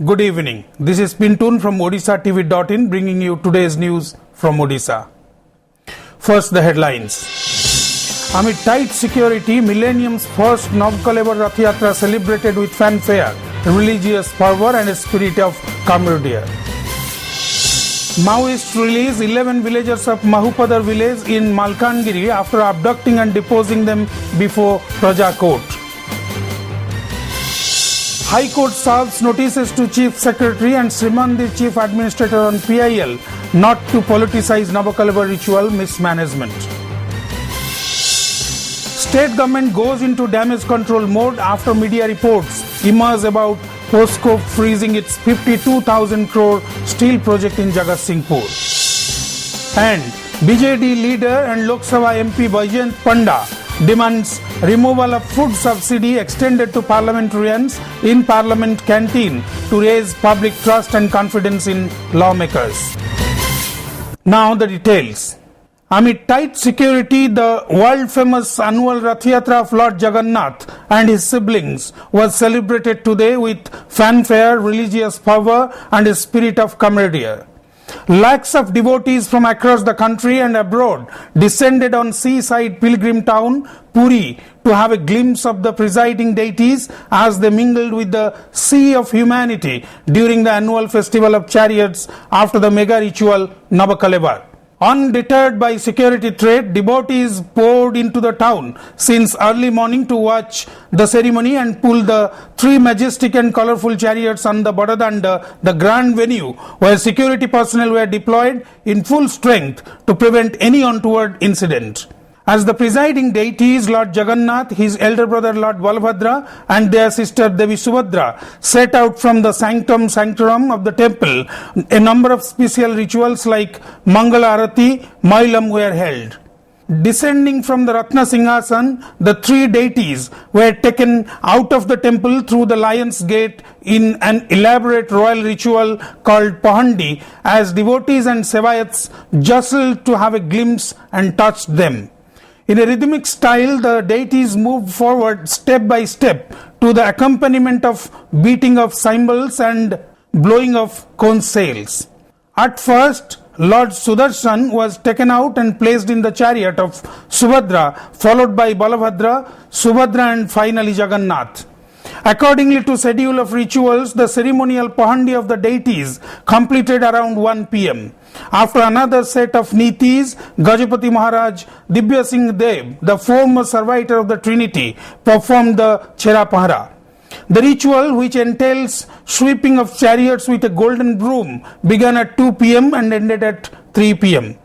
Good evening. This is Pintun from OdishaTV.in bringing you today's news from Odisha. First, the headlines. Amid tight security, Millennium's first Navkalebar Rath Yatra celebrated with fanfare, religious fervor and a spirit of camaraderie. Maoists release 11 villagers of Mahupadar village in Malkangiri after abducting and deposing them before Praja Court. High Court serves notices to Chief Secretary and Srimandir Chief Administrator on PIL not to politicize Navkalebar ritual mismanagement. State government goes into damage control mode after media reports emerge about POSCO freezing its 52,000 crore steel project in Jagatsinghpur. And BJD leader and Lok Sabha MP Bajayant Panda demands removal of food subsidy extended to parliamentarians in parliament canteen to raise public trust and confidence in lawmakers. Now the details. Amid tight security, the world-famous annual Rath Yatra of Lord Jagannath and his siblings was celebrated today with fanfare, religious fervor and a spirit of camaraderie. Lakhs of devotees from across the country and abroad descended on seaside pilgrim town Puri to have a glimpse of the presiding deities as they mingled with the sea of humanity during the annual festival of chariots after the mega ritual Navkalebar. Undeterred by security threat, devotees poured into the town since early morning to watch the ceremony and pull the three majestic and colorful chariots on the Badadanda, the grand venue, where security personnel were deployed in full strength to prevent any untoward incident. As the presiding deities, Lord Jagannath, his elder brother Lord Balabhadra and their sister Devi Subhadra set out from the sanctum sanctorum of the temple, a number of special rituals like Mangala Arati, Mailam were held. Descending from the Ratna Singhasan, the three deities were taken out of the temple through the Lion's Gate in an elaborate royal ritual called Pahandi as devotees and Sevayats jostled to have a glimpse and touched them. In a rhythmic style, the deities moved forward step by step to the accompaniment of beating of cymbals and blowing of conch sails. At first, Lord Sudarshan was taken out and placed in the chariot of Subhadra, followed by Balabhadra, Subhadra and finally Jagannath. Accordingly to schedule of rituals, the ceremonial Pahandi of the deities completed around 1 p.m. After another set of Nitis, Gajapati Maharaj Dibya Singh Dev, the foremost servitor of the Trinity, performed the Chera Pahara. The ritual, which entails sweeping of chariots with a golden broom, began at 2 p.m. and ended at 3 p.m.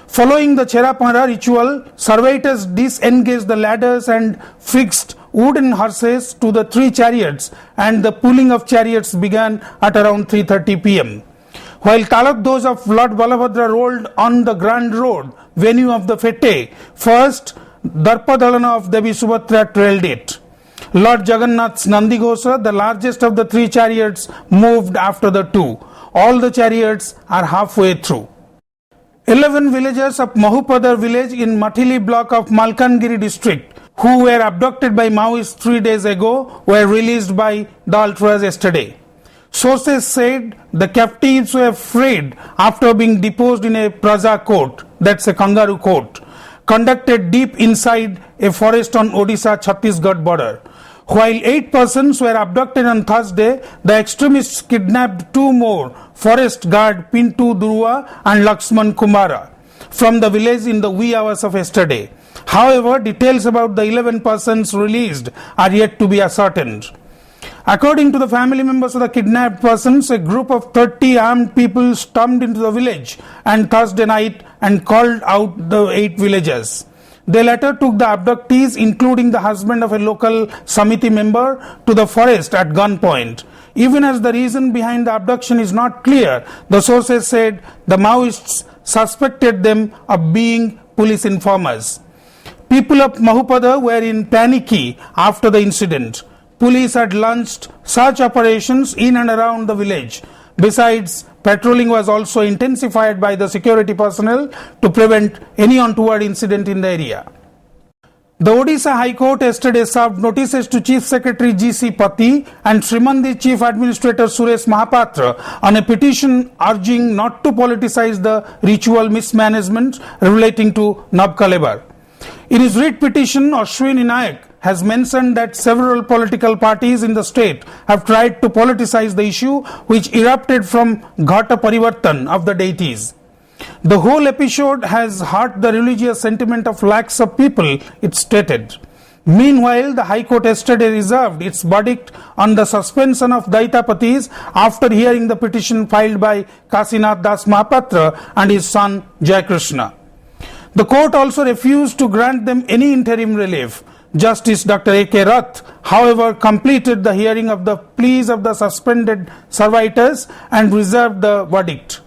Following the Chera Pahara ritual, servitors disengaged the ladders and fixed wooden horses to the three chariots, and the pulling of chariots began at around 3:30 p.m. While Talakdoj of Lord Balabhadra rolled on the Grand Road, venue of the fete, first Darpadhalana of Devi Subhadra trailed it. Lord Jagannath's Nandighosha, the largest of the three chariots, moved after the two. All the chariots are halfway through. 11 villagers of Mahupadar village in Mathili block of Malkangiri district, who were abducted by Maoists 3 days ago, were released by the ultras yesterday. Sources said the captives were freed after being deposed in a Praja court, that's a kangaroo court, conducted deep inside a forest on Odisha-Chhattisgarh border. While 8 persons were abducted on Thursday, the extremists kidnapped 2 more forest guard Pintu Durua and Laxman Kumara from the village in the wee hours of yesterday. However, details about the 11 persons released are yet to be ascertained. According to the family members of the kidnapped persons, a group of 30 armed people stormed into the village on Thursday night and called out the 8 villagers. They later took the abductees, including the husband of a local Samiti member, to the forest at gunpoint. Even as the reason behind the abduction is not clear, the sources said the Maoists suspected them of being police informers. People of Mahupada were in panicky after the incident. Police had launched search operations in and around the village. Besides, patrolling was also intensified by the security personnel to prevent any untoward incident in the area. The Odisha High Court yesterday served notices to Chief Secretary G.C. Pati and Srimandi Chief Administrator Suresh Mahapatra on a petition urging not to politicize the ritual mismanagement relating to Nabkalebar. In his writ petition, Ashwini Nayak has mentioned that several political parties in the state have tried to politicize the issue, which erupted from Ghata Parivartan of the deities. The whole episode has hurt the religious sentiment of lakhs of people, it stated. Meanwhile, the High Court yesterday reserved its verdict on the suspension of Daitapatis after hearing the petition filed by Kasinath Das Mahapatra and his son Jayakrishna. The court also refused to grant them any interim relief. Justice Dr. A.K. Rath, however, completed the hearing of the pleas of the suspended servitors and reserved the verdict.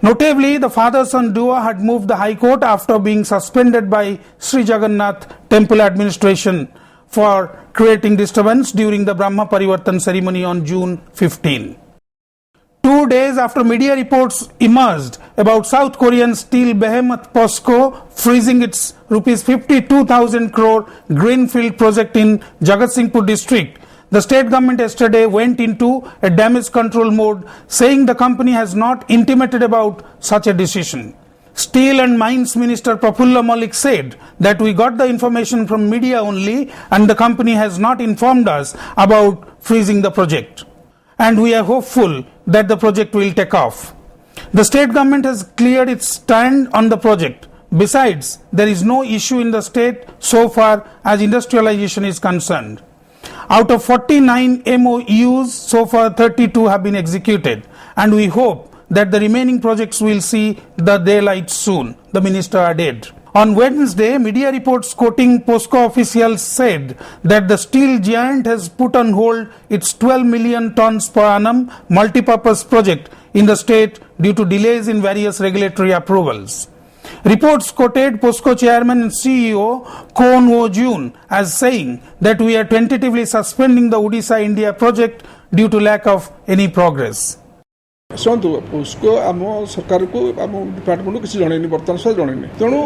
Notably, the father-son duo had moved the High Court after being suspended by Sri Jagannath Temple Administration for creating disturbance during the Brahma Parivartan ceremony on June 15. 2 days after media reports emerged about South Korean steel behemoth POSCO freezing its Rs 52,000 crore greenfield project in Jagatsinghpur district, the state government yesterday went into a damage control mode, saying the company has not intimated about such a decision. Steel and Mines Minister Prafulla Malik said that we got the information from media only and the company has not informed us about freezing the project. And we are hopeful that the project will take off. The state government has cleared its stand on the project. Besides, there is no issue in the state so far as industrialization is concerned. Out of 49 MOUs, so far 32 have been executed, and we hope that the remaining projects will see the daylight soon, the minister added. On Wednesday, media reports quoting POSCO officials said that the steel giant has put on hold its 12 million tons per annum multipurpose project in the state due to delays in various regulatory approvals. Reports quoted POSCO chairman and CEO Kwon Wo-jun as saying that we are tentatively suspending the Odisha India project due to lack of any progress. ଶୁଣନ୍ତୁ POSCO ଆମ ସରକାରକୁ ଆମ ଡିପାର୍ଟମେଣ୍ଟକୁ କିଛି ଜଣେଇନି ବର୍ତ୍ତମାନ ସୁଦ୍ଧା ଜଣେଇନି ତେଣୁ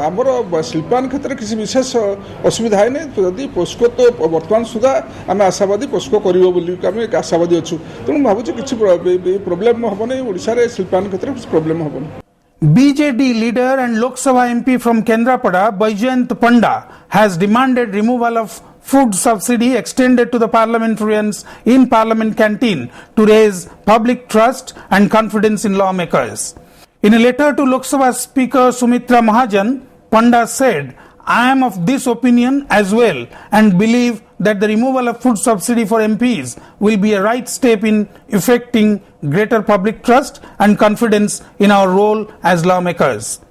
ଆମର ଶିଳ୍ପାୟନ କ୍ଷେତ୍ରରେ କିଛି ବିଶେଷ ଅସୁବିଧା ହେଇନି ଯଦି ପୋସ୍କୋ ତ ବର୍ତ୍ତମାନ ସୁଦ୍ଧା ଆମେ ଆଶାବାଦୀ ପୋସ୍କୋ କରିବ ବୋଲି ଆମେ ଆଶାବାଦୀ ଅଛୁ ତେଣୁ ମୁଁ ଭାବୁଛି କିଛି ପ୍ରୋବ୍ଲେମ୍ ହେବନି ଓଡ଼ିଶାରେ ଶିଳ୍ପାୟନ କ୍ଷେତ୍ରରେ କିଛି ପ୍ରୋବ୍ଲେମ୍ ହେବନି. BJD leader and Lok Sabha MP from Kendrapada, Baijayant Panda, has demanded removal of food subsidy extended to the parliamentarians in Parliament canteen to raise public trust and confidence in lawmakers. In a letter to Lok Sabha Speaker Sumitra Mahajan, Panda said, I am of this opinion as well and believe that the removal of food subsidy for MPs will be a right step in effecting greater public trust and confidence in our role as lawmakers.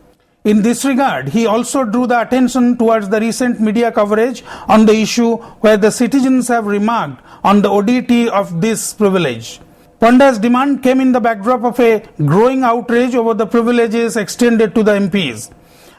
In this regard, he also drew the attention towards the recent media coverage on the issue where the citizens have remarked on the oddity of this privilege. Panda's demand came in the backdrop of a growing outrage over the privileges extended to the MPs.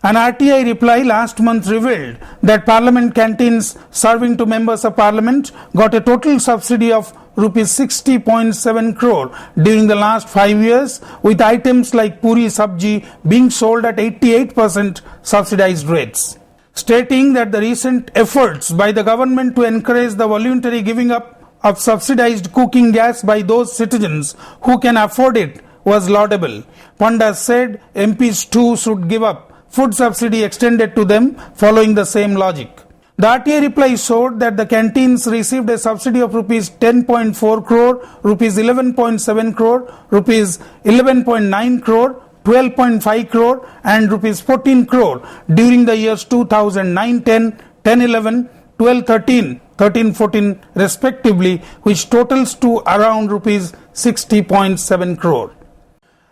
An RTI reply last month revealed that Parliament canteens serving to members of Parliament got a total subsidy of Rs 60.7 crore during the last 5 years, with items like puri sabji being sold at 88% subsidized rates. Stating that the recent efforts by the government to encourage the voluntary giving up of subsidized cooking gas by those citizens who can afford it was laudable, Panda said MPs too should give up food subsidy extended to them following the same logic. The RTI reply showed that the canteens received a subsidy of Rs 10.4 crore, Rs 11.7 crore, Rs 11.9 crore, 12.5 crore and Rs 14 crore during the years 2009-10, 10-11, 12-13, 13-14 respectively, which totals to around Rs 60.7 crore.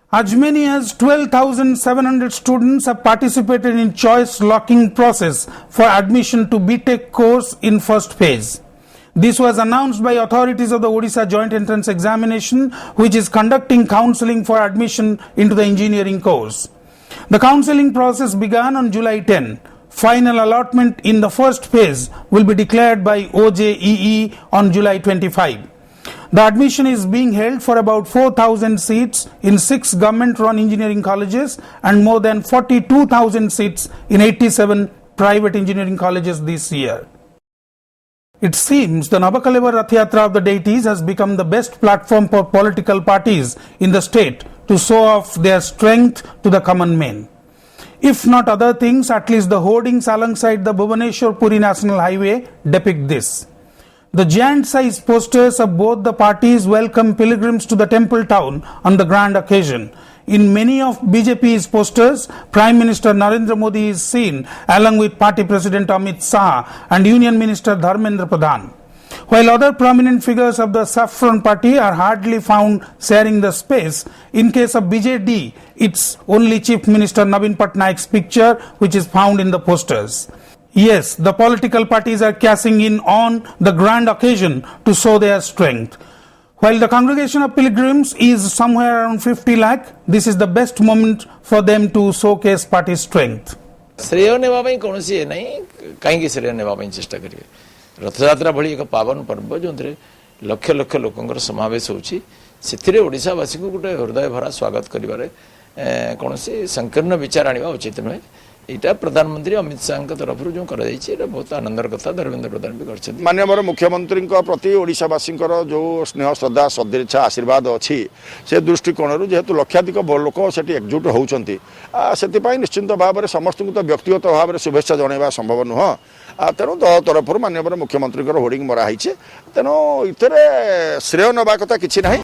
As many as 12,700 students have participated in choice locking process for admission to BTech course in first phase. This was announced by authorities of the Odisha Joint Entrance Examination, which is conducting counselling for admission into the engineering course. The counselling process began on July 10. Final allotment in the first phase will be declared by OJEE on July 25. The admission is being held for about 4,000 seats in 6 government-run engineering colleges and more than 42,000 seats in 87 private engineering colleges this year. It seems the Navakaleva Rath Yatra of the deities has become the best platform for political parties in the state to show off their strength to the common man. If not other things, at least the hoardings alongside the Bhubaneswar-Puri National Highway depict this. The giant-sized posters of both the parties welcome pilgrims to the temple town on the grand occasion. In many of BJP's posters, Prime Minister Narendra Modi is seen along with Party President Amit Shah and Union Minister Dharmendra Pradhan. While other prominent figures of the Saffron Party are hardly found sharing the space, in case of BJD, it's only Chief Minister Navin Patnaik's picture which is found in the posters. Yes, the political parties are cashing in on the grand occasion to show their strength. While the congregation of pilgrims is somewhere around 50 lakh, this is the best moment for them to showcase party strength. श्रेय नेवा ପାଇଁ କୌଣସି ନାହିଁ କାହିଁକି ଶ୍ରେୟ ନେବା ପାଇଁ ଚେଷ୍ଟା କରିବେ ରଥଯାତ୍ରା ଭଳି ଏକ ପାବନ ପର୍ବ ଯେଉଁଥିରେ ଲକ୍ଷ ଲକ୍ଷ ଲୋକଙ୍କର ସମାବେଶ ହେଉଛି ସେଥିରେ ଓଡ଼ିଶାବାସୀଙ୍କୁ ଗୋଟେ ହୃଦୟ ଭରା ସ୍ୱାଗତ କରିବାରେ କୌଣସି ସଂକୀର୍ଣ୍ଣ ବିଚାର ଆଣିବା ଉଚିତ ନୁହେଁ ଏଇଟା ପ୍ରଧାନମନ୍ତ୍ରୀ ଅମିତ ଶାହଙ୍କ ତରଫରୁ ଯେଉଁ କରାଯାଇଛି ଏଇଟା ବହୁତ ଆନନ୍ଦର କଥା ଧର୍ମେନ୍ଦ୍ର ପ୍ରଧାନ ବି କରିଛନ୍ତି ମାନ୍ୟବର ମୁଖ୍ୟମନ୍ତ୍ରୀଙ୍କ ପ୍ରତି ଓଡ଼ିଶାବାସୀଙ୍କର ଯେଉଁ ସ୍ନେହ ଶ୍ରଦ୍ଧା ସଦିଚ୍ଛା ଆଶୀର୍ବାଦ ଅଛି ସେ ଦୃଷ୍ଟିକୋଣରୁ ଯେହେତୁ ଲକ୍ଷାଧିକ ଲୋକ ସେଠି ଏକଜୁଟ ହେଉଛନ୍ତି ସେଥିପାଇଁ ନିଶ୍ଚିନ୍ତ ଭାବରେ ସମସ୍ତଙ୍କୁ ତ ବ୍ୟକ୍ତିଗତ ଭାବରେ ଶୁଭେଚ୍ଛା ଜଣାଇବା ସମ୍ଭବ ନୁହଁ ତେଣୁ ଦଳ ତରଫରୁ ମାନ୍ୟବର ମୁଖ୍ୟମନ୍ତ୍ରୀଙ୍କର ହୋର୍ଡିଂ ମରା ହେଇଛି ତେଣୁ ଏଥିରେ ଶ୍ରେୟ ନେବା କଥା କିଛି ନାହିଁ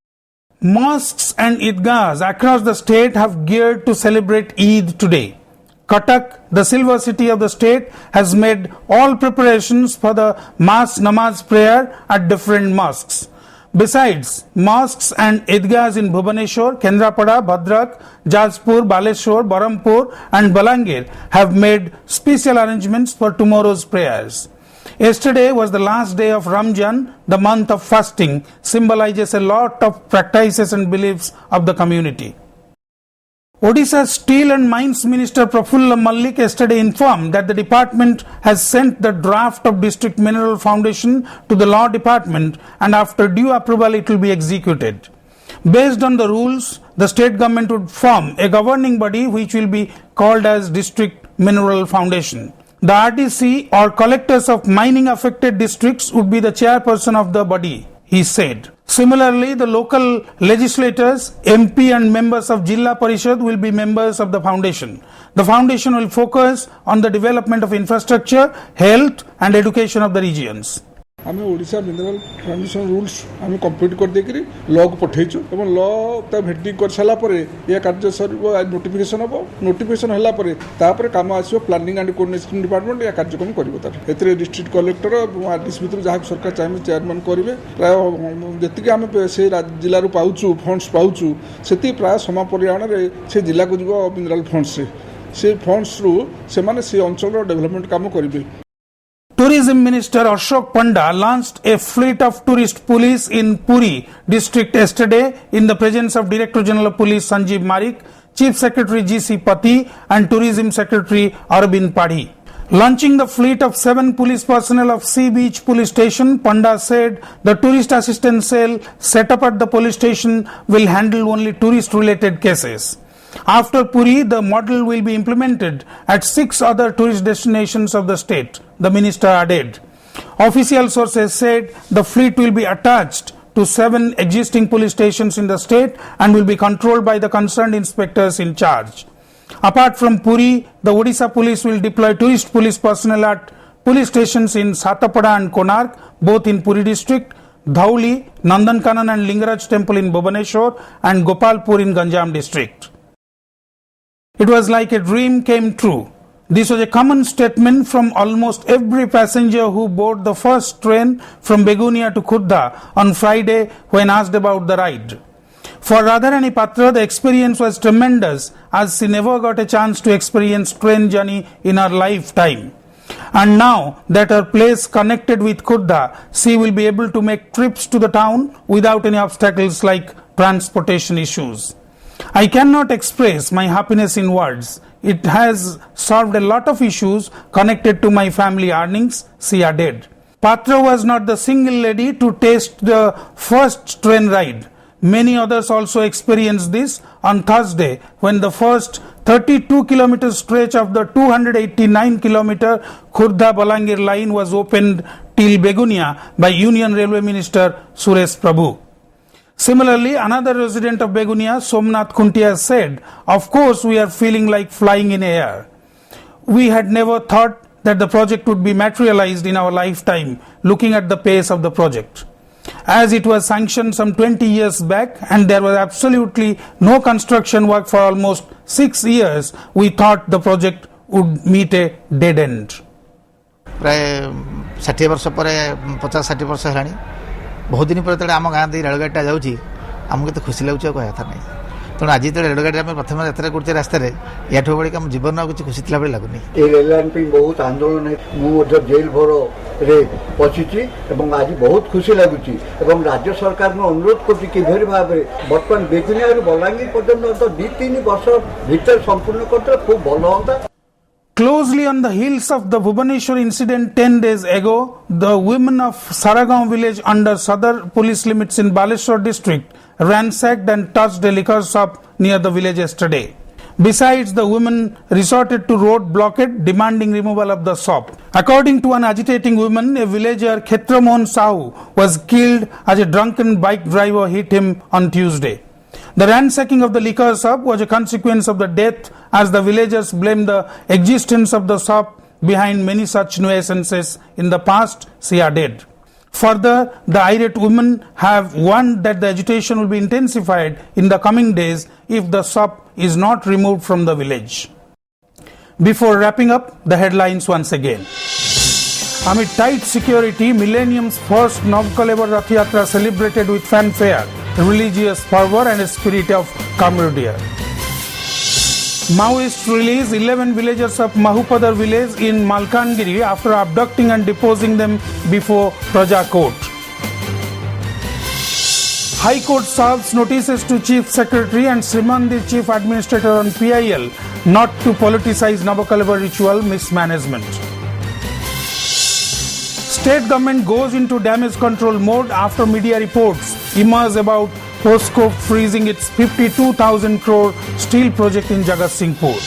Mosques and idgahs across the state have geared to celebrate Eid today. Cuttack, the silver city of the state, has made all preparations for the mass namaz prayer at different mosques. Besides, mosques and idgahs in Bhubaneswar, Kendrapada, Bhadrak, Jajpur, Baleshwar, Barampur and Balangir have made special arrangements for tomorrow's prayers. Yesterday was the last day of Ramjan, the month of fasting, symbolizes a lot of practices and beliefs of the community. Odisha's Steel and Mines Minister Prafulla Mallik yesterday informed that the department has sent the draft of District Mineral Foundation to the Law Department and after due approval it will be executed. Based on the rules, the state government would form a governing body which will be called as District Mineral Foundation. The RTC or collectors of mining affected districts would be the chairperson of the body, he said. Similarly, the local legislators, MP and members of Jilla Parishad will be members of the foundation. The foundation will focus on the development of infrastructure, health and education of the regions. आम Odisha mineral foundation rules आम complete कर देकरी law को पठेचु एवं law ता भेटिंग कर साला परे या कार्य सरबो नोटिफिकेशन हबो नोटिफिकेशन हला परे तापर काम आसीबो प्लानिंग एंड कोऑर्डिनेशन डिपार्टमेंट या कार्यक्रम करिवो तार एतरे डिस्ट्रिक्ट कलेक्टर आरडीसी भितर जहा सरकार चाहे चेयरमैन करिवे प्राय जति आम से जिल्ला रु पाउचु फंड्स पाउचु सेति प्राय सम परिमाण रे से जिल्ला को जीवो मिनरल फंड्स से फंड्स रु से माने से अंचल डेवलपमेंट काम करिवे Tourism Minister Ashok Panda launched a fleet of tourist police in Puri district yesterday in the presence of Director General of Police Sanjeev Marik, Chief Secretary G.C. Pati and Tourism Secretary Arvind Padhi. Launching the fleet of 7 police personnel of Sea Beach Police Station, Panda said the tourist assistance cell set up at the police station will handle only tourist related cases. After Puri, the model will be implemented at 6 other tourist destinations of the state, the minister added. Official sources said the fleet will be attached to 7 existing police stations in the state and will be controlled by the concerned inspectors in charge. Apart from Puri, the Odisha police will deploy tourist police personnel at police stations in Satapada and Konark, both in Puri district, Dhauli, Nandankanan and Lingaraj temple in Bhubaneswar and Gopalpur in Ganjam district. It was like a dream came true. This was a common statement from almost every passenger who boarded the first train from Begunia to Khurda on Friday when asked about the ride. For Radharani Patra, the experience was tremendous as she never got a chance to experience train journey in her lifetime. And now that her place connected with Khurda, she will be able to make trips to the town without any obstacles like transportation issues. I cannot express my happiness in words. It has solved a lot of issues connected to my family earnings, she added. Patra was not the single lady to taste the first train ride. Many others also experienced this on Thursday when the first 32-kilometer stretch of the 289-kilometer Khurdha-Balangir line was opened till Begunia by Union Railway Minister Suresh Prabhu. Similarly, another resident of Begunia, Somnath Khuntia, said, "Of course, we are feeling like flying in air. We had never thought that the project would be materialized in our lifetime, looking at the pace of the project. As it was sanctioned some 20 years back and there was absolutely no construction work for almost 6 years, we thought the project would meet a dead end." प्राय 60 वर्ष पर 50-60 वर्ष है बहुत दिन पर आम गाँ दे रेलगाड़ीटा जाऊँगी आमको तो खुशी लगुच कह था नहीं तेणु आज जो रेलगाड़ी आम प्रथम यात्रा करते रास्त या बड़ी आम जीवन किसी खुशी थी लगुनि ये रेल लाइन बहुत आंदोलन है मुझे जेल भर रे पशिची आज बहुत खुशी लगुच राज्य सरकार अनुरोध कर भाव बर्तमान बेगुनिया बलांगीर पर्यटन तो 2-3 वर्ष भर संपूर्ण करते खूब भल हाँ. Closely on the heels of the Bhubaneswar incident 10 days ago, the women of Saragaon village under Sadar police limits in Baleshwar district ransacked and touched a liquor shop near the village yesterday. Besides, the women resorted to road blockade demanding removal of the shop. According to an agitating woman, a villager Khetramon Sahu was killed as a drunken bike driver hit him on Tuesday. The ransacking of the liquor shop was a consequence of the death, as the villagers blamed the existence of the shop behind many such nuisances in the past, she added. Further, the irate women have warned that the agitation will be intensified in the coming days if the shop is not removed from the village. Before wrapping up, the headlines once again. Amid tight security, Millennium's first Navkalebar Rath Yatra celebrated with fanfare, religious fervor and a spirit of camaraderie. Maoists release 11 villagers of Mahupadar village in Malkangiri after abducting and deposing them before Praja Court. High Court serves notices to Chief Secretary and Srimandi Chief Administrator on PIL not to politicize Navkalebar ritual mismanagement. State government goes into damage control mode after media reports emerge about POSCO freezing its 52,000 crore steel project in Jagatsinghpur.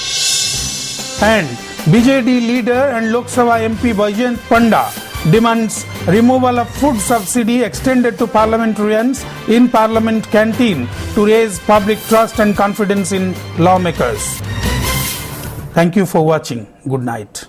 And BJD leader and Lok Sabha MP Bajent Panda demands removal of food subsidy extended to parliamentarians in parliament canteen to raise public trust and confidence in lawmakers. Thank you for watching. Good night.